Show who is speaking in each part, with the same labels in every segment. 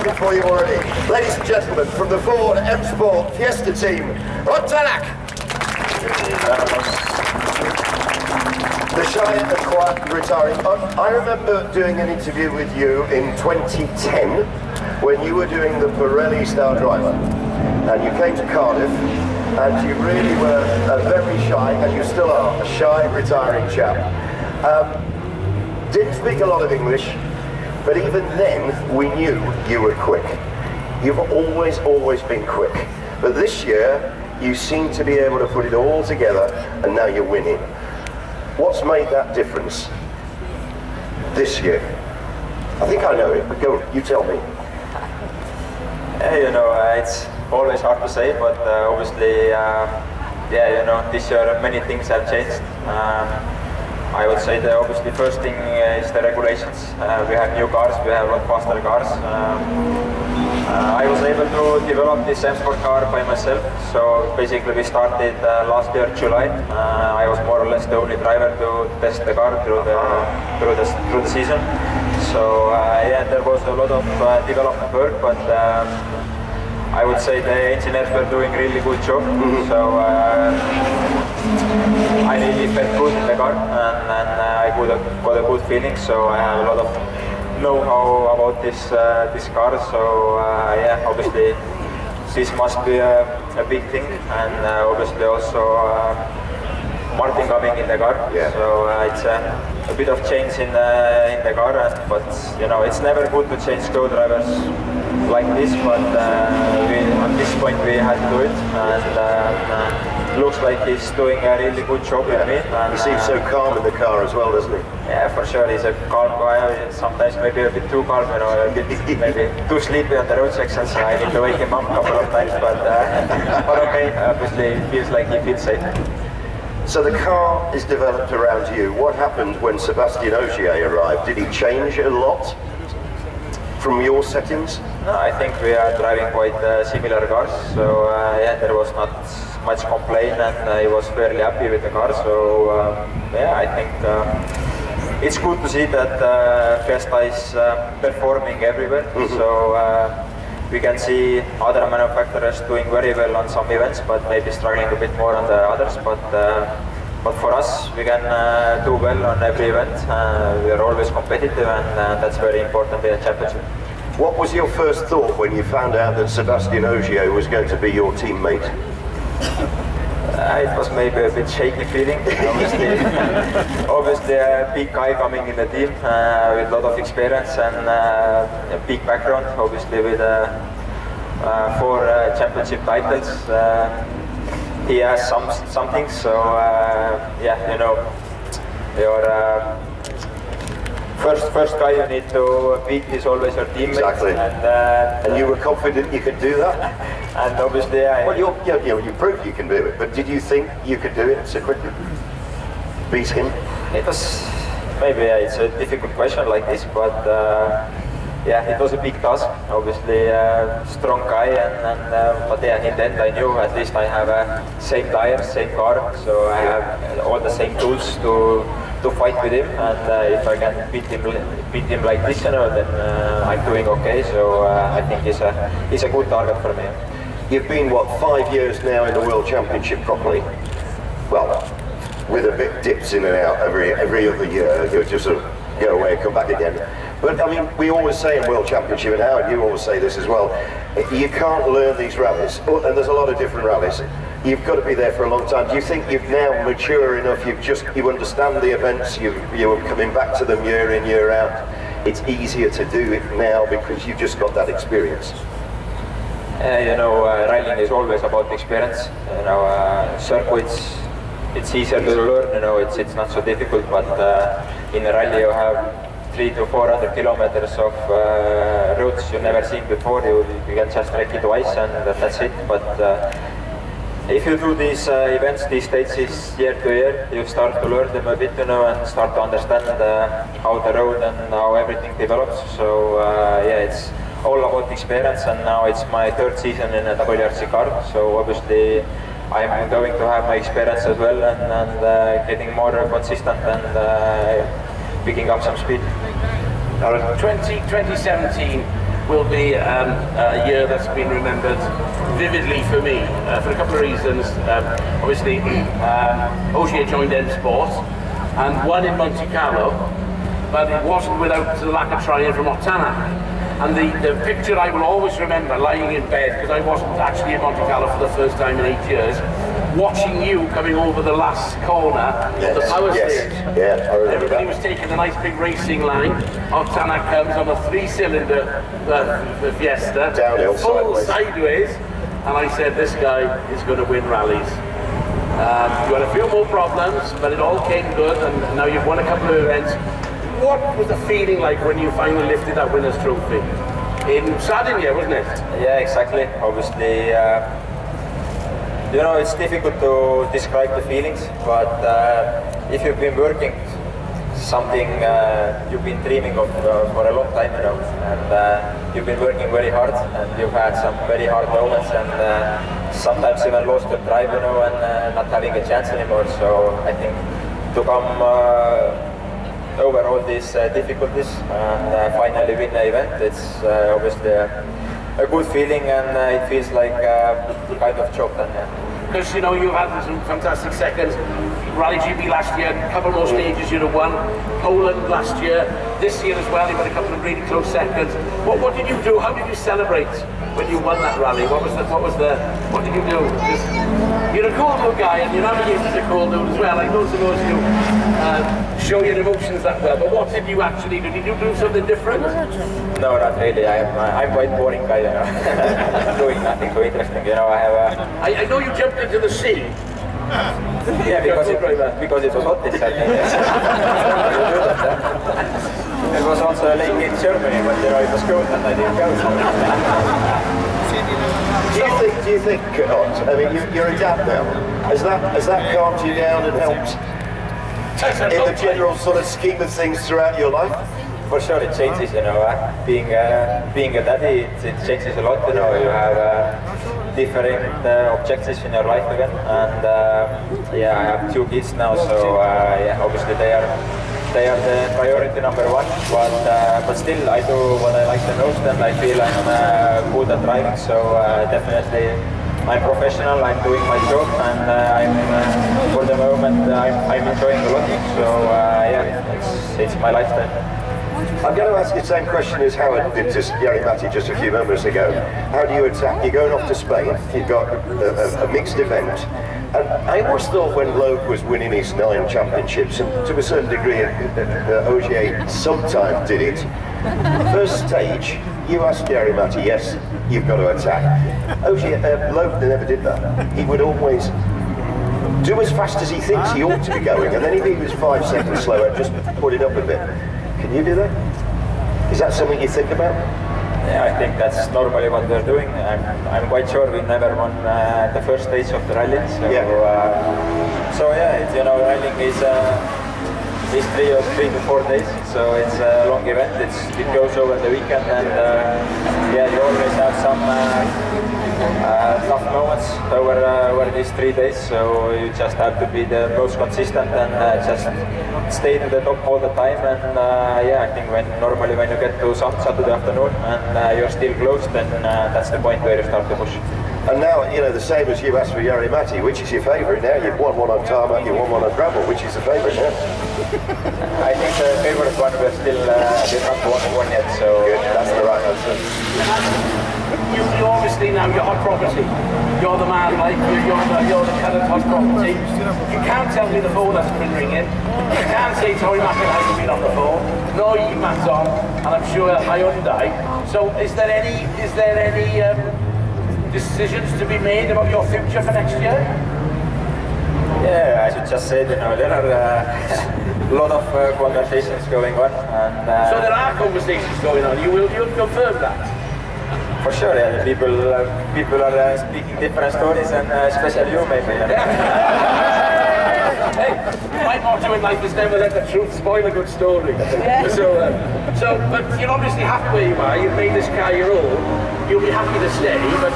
Speaker 1: happy for you already. Ladies and gentlemen, from the Ford M Sport Fiesta team, Ott Tanak. The shy and quiet retiring. I remember doing an interview with you in 2010 when you were doing the Pirelli Star Driver, and you came to Cardiff, and you really were very shy, and you still are a shy, retiring chap. Didn't speak a lot of English, but even then we knew you were quick. You've always been quick. But this year, you seem to be able to put it all together, and now you're winning. What's made that difference this year? I think I know it, but go, you tell me.
Speaker 2: You know, it's always hard to say, but obviously, yeah, you know, this year many things have changed. I would say that obviously first thing is the regulations. We have new cars, we have a lot faster cars. I was able to develop this M Sport car by myself. So basically we started last year July. I was more or less the only driver to test the car through the season. So yeah, there was a lot of development work, but I would say the engineers were doing really good job. So I really felt good in the car, and I got a good feeling. So I have a lot of know-how about this car. So yeah, obviously this must be a big thing, and obviously also Martin coming in the car. Yeah. So it's a bit of change in the car, but you know, it's never good to change co-drivers like this, but at this point we had to do it, and looks like he's doing a really good job with me. And,
Speaker 1: he seems so calm in the car as well, doesn't he?
Speaker 2: Yeah, for sure, he's a calm guy, sometimes maybe a bit too calm, you know, a bit maybe too sleepy on the road sections. I need to wake him up a couple of times, but okay, obviously it feels like he feels safe.
Speaker 1: So the car is developed around you. What happened when Sébastien Ogier arrived? Did he change a lot from your settings?
Speaker 2: No, I think we are driving quite similar cars, so yeah, there was not much complaint, and he was fairly happy with the car. So yeah, I think it's good to see that Fiesta is performing everywhere. So we can see other manufacturers doing very well on some events, but maybe struggling a bit more on the others. But for us, we can do well on every event. We are always competitive, and that's very important in a championship.
Speaker 1: What was your first thought when you found out that Sébastien Ogier was going to be your teammate?
Speaker 2: It was maybe a bit shaky feeling. Obviously a big guy coming in the team with a lot of experience and a big background, obviously with 4 championship titles. He has something, so yeah, you know, your first guy you need to beat is always your teammate.
Speaker 1: Exactly. And you were confident you could do that?
Speaker 2: And obviously
Speaker 1: well, you proved you can do it, but did you think you could do it so quickly? Beat him?
Speaker 2: It was, maybe it's a difficult question like this, but yeah, it was a big task. Obviously strong guy, but yeah, in the end I knew at least I have same tires, same car, so I have all the same tools to fight with him, and if I can beat him like this, you know, then I'm doing okay. So I think he's a good target for me.
Speaker 1: You've been, what, 5 years now in the World Championship properly? Well, with a bit dips in and out every other year. You just sort of go away and come back again. But I mean, we always say in World Championship, and Howard, you always say this as well, you can't learn these rallies, and there's a lot of different rallies. You've got to be there for a long time. Do you think you've now mature enough, you understand the events, you're coming back to them year in, year out, it's easier to do it now because you've just got that experience?
Speaker 2: You know, rallying is always about experience. You know, circuits, it's easier to learn, you know, it's not so difficult, but in a rally you have 300 to 400 kilometers of routes you've never seen before. You can just wreck it twice and that's it. But if you do these events, these stages year to year, you start to learn them a bit, you know, and start to understand how the road and how everything develops. So yeah, it's all about experience, and now it's my 3rd season in a WRC car. So obviously I'm going to have my experience as well, and getting more consistent and picking up some speed.
Speaker 3: Now, 2017, will be a year that's been remembered vividly for me for a couple of reasons. Obviously, Ogier joined M Sport and won in Monte Carlo, but it wasn't without the lack of trying from Ott Tanak. And the picture I will always remember, lying in bed, because I wasn't actually in Monte Carlo for the first time in 8 years, watching you coming over the last corner of the power stage.
Speaker 1: Yeah, I remember
Speaker 3: Everybody
Speaker 1: that.
Speaker 3: was taking a nice big racing line. Ott Tanak comes on a 3-cylinder the Fiesta,
Speaker 1: Downhill,
Speaker 3: full
Speaker 1: sideways.
Speaker 3: and I said, this guy is going to win rallies. You had a few more problems, but it all came good, and now you've won a couple of events. What was the feeling like when you finally lifted that winner's trophy? In Sardinia, wasn't it?
Speaker 2: Yeah, exactly. Obviously, you know, it's difficult to describe the feelings, but if you've been working something you've been dreaming of for a long time, you know, and you've been working very hard, and you've had some very hard moments, and sometimes even lost your drive, you know, and not having a chance anymore. So I think to come over all these difficulties and finally win the event, it's obviously a good feeling, and it feels like kind of job done.
Speaker 3: Because, you know, you've had some fantastic seconds. Rally GB last year, a couple more stages you'd have won. Poland last year, this year as well, you've had a couple of really close seconds. What did you do? How did you celebrate when you won that rally? What did you do? Because you're a cool dude guy, and you're navigated as a cool dude as well. I don't suppose you show your emotions that well, but what did you actually do? Did you do something different?
Speaker 2: No, not really. I'm quite boring guy, you know. Doing nothing too interesting, you know.
Speaker 3: I know you jumped into the sea.
Speaker 2: Yeah, because it was hot inside. It was also a lake in Germany, but you know, it was cold and I didn't go.
Speaker 1: Do you think, Ott, I mean, you're a dad now. Has that calmed you down and helped in the general sort of scheme of things throughout your life?
Speaker 2: For sure, it changes, you know. Being a daddy, it changes a lot, you know. You have different objectives in your life again, and yeah, I have 2 kids now, so yeah, obviously they are the priority number 1, but still I do what I like the most, and I feel I'm good at driving, so definitely I'm professional, I'm doing my job, and I'm for the moment I'm enjoying a lot, so yeah, it's my lifestyle.
Speaker 1: I'm going to ask you the same question as Howard did to Jari Matti just a few moments ago. How do you attack? You're going off to Spain, you've got a mixed event, and I always thought when Loeb was winning his 9 championships, and to a certain degree Ogier sometimes did it, first stage, you asked Jari Matti, yes, you've got to attack. Loeb never did that. He would always do as fast as he thinks he ought to be going, and then if he was 5 seconds slower, just put it up a bit. Can you do that? Is that something you think about?
Speaker 2: Yeah, I think that's normally what they're doing. I'm quite sure we never won the first stage of the rally. So yeah, you know, rallying is 3 to 4 days, so it's a long event. It goes over the weekend, and yeah, you always have some tough moments over these 3 days. So you just have to be the most consistent and just stay to the top all the time. And yeah, I think normally when you get to Saturday afternoon and you're still close, then that's the point where you start to push.
Speaker 1: And now, you know, the same as you asked for Jari Matti, which is your favourite now? You've won one on tarmac, you won one on gravel, which is the favourite now?
Speaker 2: I think the favourite one we're still did not won one yet, so
Speaker 1: good, that's the right answer.
Speaker 3: You obviously now, you're hot property. You're the man, like, you're the current hot property. You can't tell me the phone hasn't been ringing. You can't say Tori McIntyre has been on the phone. No, Matt's on, and I'm sure Hyundai. So is there any decisions to be made about your future for next year?
Speaker 2: Yeah, I should just say, you know, there are a lot of conversations going on. And,
Speaker 3: so there are conversations going on. You'll confirm that?
Speaker 2: For sure, yeah. People are speaking different stories, and especially you, maybe.
Speaker 3: Hey, my motto in life is never let the truth spoil a good story. But you're obviously happy where you are. You've made this car your own. You'll be happy to stay, but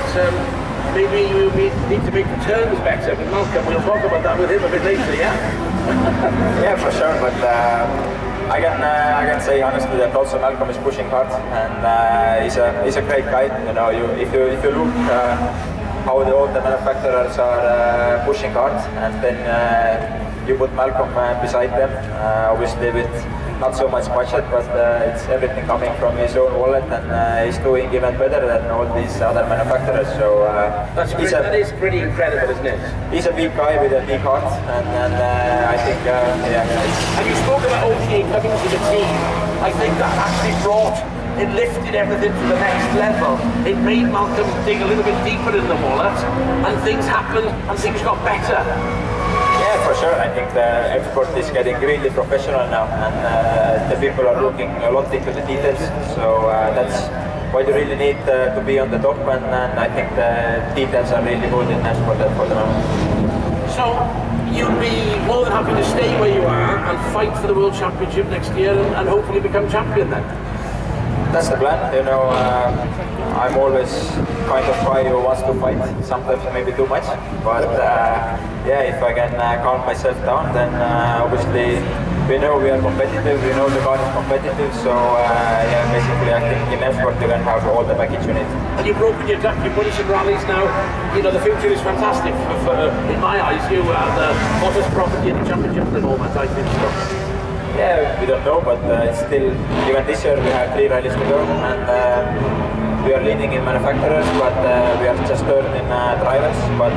Speaker 3: maybe you need to make the terms better with Malcolm. We'll talk about that with him a bit later, yeah?
Speaker 2: Yeah, for sure. But I can say honestly that also Malcolm is pushing hard, and he's a great guy. You know, if you look how all the manufacturers are pushing hard, and then you put Malcolm beside them, obviously with not so much budget, but it's everything coming from his own wallet, and he's doing even better than all these other manufacturers. So
Speaker 3: that is pretty incredible, isn't it?
Speaker 2: He's a big guy with a big heart, and I think, yeah.
Speaker 3: And you spoke about OTA coming to the team. I think that actually it lifted everything to the next level. It made Malcolm dig a little bit deeper in the wallet, and things happened, and things got better.
Speaker 2: Yeah, for sure. I think the export is getting really professional now, and the people are looking a lot into the details. So that's why you really need to be on the top, and I think the details are really good in export for the moment.
Speaker 3: So you'd be more than happy to stay where you are and fight for the World Championship next year, and hopefully become champion then?
Speaker 2: That's the plan. You know, I'm always kind of guy who wants to fight, sometimes maybe too much, but yeah, if I can calm myself down, then obviously we know we are competitive, we know the car is competitive, so yeah, basically I think in F-Sport you can have all the package you need.
Speaker 3: And you've broken your duck, you've won some rallies now, you know, the future is fantastic. In my eyes, you are the hottest property in the championship at the moment, I think so.
Speaker 2: Yeah, we don't know, but still, even this year we have 3 rallies to go, and we are leading in manufacturers, but we are just third in drivers, but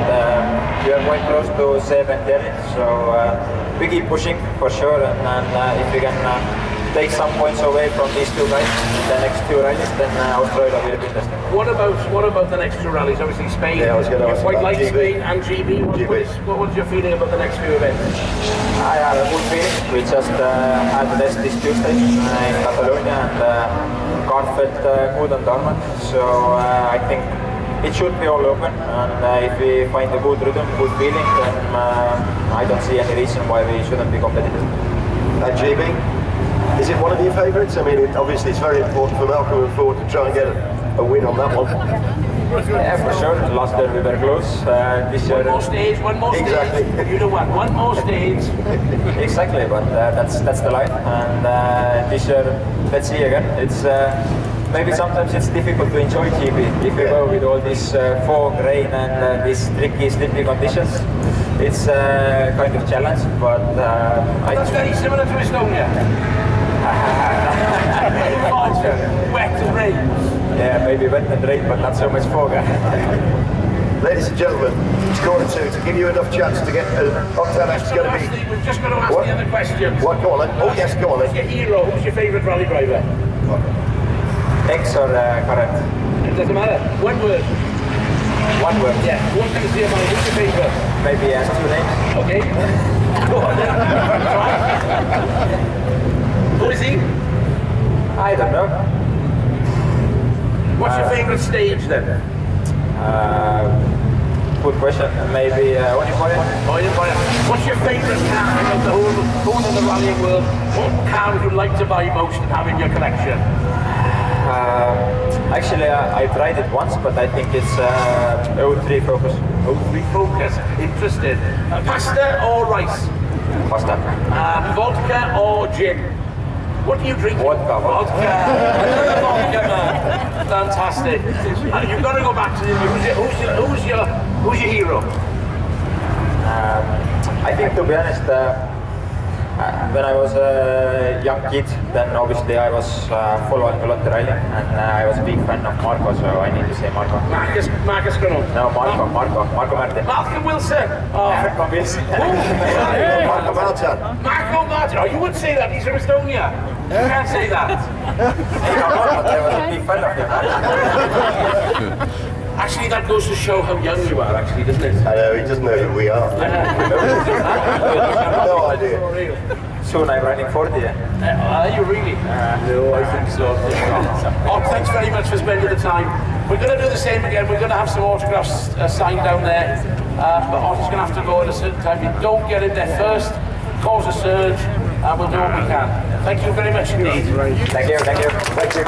Speaker 2: we are quite close to Seb and Terry, so we keep pushing for sure, and if we can take some points away from these 2 guys in the next 2 rallies, then Australia will be interesting.
Speaker 3: What about the next 2 rallies? Obviously Spain,
Speaker 1: yeah, I was going to ask
Speaker 3: quite like
Speaker 1: GB.
Speaker 3: Spain and GB. What's your feeling about the next few events?
Speaker 2: I have a good feeling. We just had the test this Tuesday in Catalonia, and car felt good on tarmac, so I think it should be all open, and if we find a good rhythm, good feeling, then I don't see any reason why we shouldn't be competitive.
Speaker 1: At GB, is it one of your favourites? I mean, obviously it's very important for Malcolm and Ford to try and get a win on that one.
Speaker 2: Yeah, for sure. Last year we were close. This year,
Speaker 3: one more
Speaker 1: exactly.
Speaker 3: stage. You know what? One more stage.
Speaker 2: Exactly, but that's the line. And this year, let's see again. It's maybe sometimes it's difficult to enjoy GB if you go with all this fog, rain, and these tricky, slippy conditions. It's kind of challenge, but
Speaker 3: that's very similar to Estonia. Wet and rain.
Speaker 2: Yeah, maybe wet and rain, but not so much fog.
Speaker 1: Ladies and gentlemen, it's quarter 2 to give you enough chance to get Ott Tanak's going to be.
Speaker 3: We've just got to ask the other questions.
Speaker 1: What? Go on then. Oh yes, go on then.
Speaker 3: Who's your hero? Who's your favourite rally driver?
Speaker 2: Ex or current?
Speaker 3: It doesn't matter. One word.
Speaker 2: One word.
Speaker 3: Yeah. What can you say about it? Who's your favourite?
Speaker 2: Maybe 2 names.
Speaker 3: Okay. Go on then. Who is he?
Speaker 2: I don't know.
Speaker 3: What's your favourite stage then?
Speaker 2: Good question. Maybe Onikoya.
Speaker 3: What's your favourite car in the whole of the rallying world? What car would you like to buy most and have in your collection?
Speaker 2: Actually, I tried it once, but I think it's 03 Focus.
Speaker 3: 03 Focus. Interesting. Pasta or rice?
Speaker 2: Pasta.
Speaker 3: Vodka or gin? What do you drink?
Speaker 2: Vodka.
Speaker 3: Vodka, man. Fantastic. You've got to go back to the who's your hero?
Speaker 2: I think, to be honest, when I was a young kid, then obviously I was following a lot the rally, and I was a big fan of Marco, so I need to say Marco.
Speaker 3: Marcus Grunwald.
Speaker 2: No, Marco Martin.
Speaker 3: Malcolm Wilson. Oh.
Speaker 2: Marco Wilson.
Speaker 1: Marco Martin.
Speaker 3: Marco Martin. Oh, you would say that. He's from Estonia. You can't say that.
Speaker 2: I was a big fan of him.
Speaker 3: Actually, that goes to show how young you are, actually, doesn't it?
Speaker 1: I know, he doesn't know who we are. No idea.
Speaker 2: Soon I'm running 40,
Speaker 3: Are you really? No, I think so. Oh, thanks very much for spending the time. We're going to do the same again. We're going to have some autographs signed down there. But Ott's going to have to go at a certain time. You don't get in there first, cause a surge, and we'll do what we can. Thank you very much indeed.
Speaker 2: Thank you.